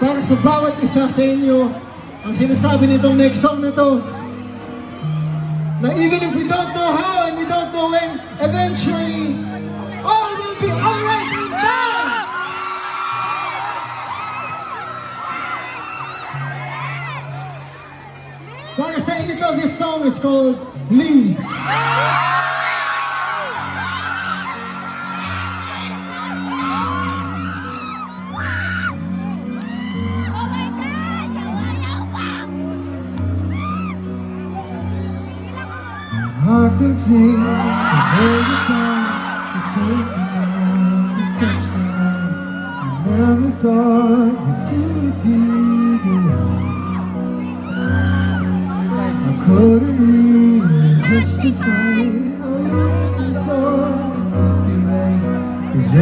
para sa bawat isa sa inyo ang sinasabi nitong next song na to, na even if we don't know how and we don't know when, eventually, all will be alright in time! Para sa inyo to, this song is called Leaves. Heart can sing the whole time. It took me long to touch you. I never thought that you would be the one. I couldn't even justify how you thought it could be right. 'Cause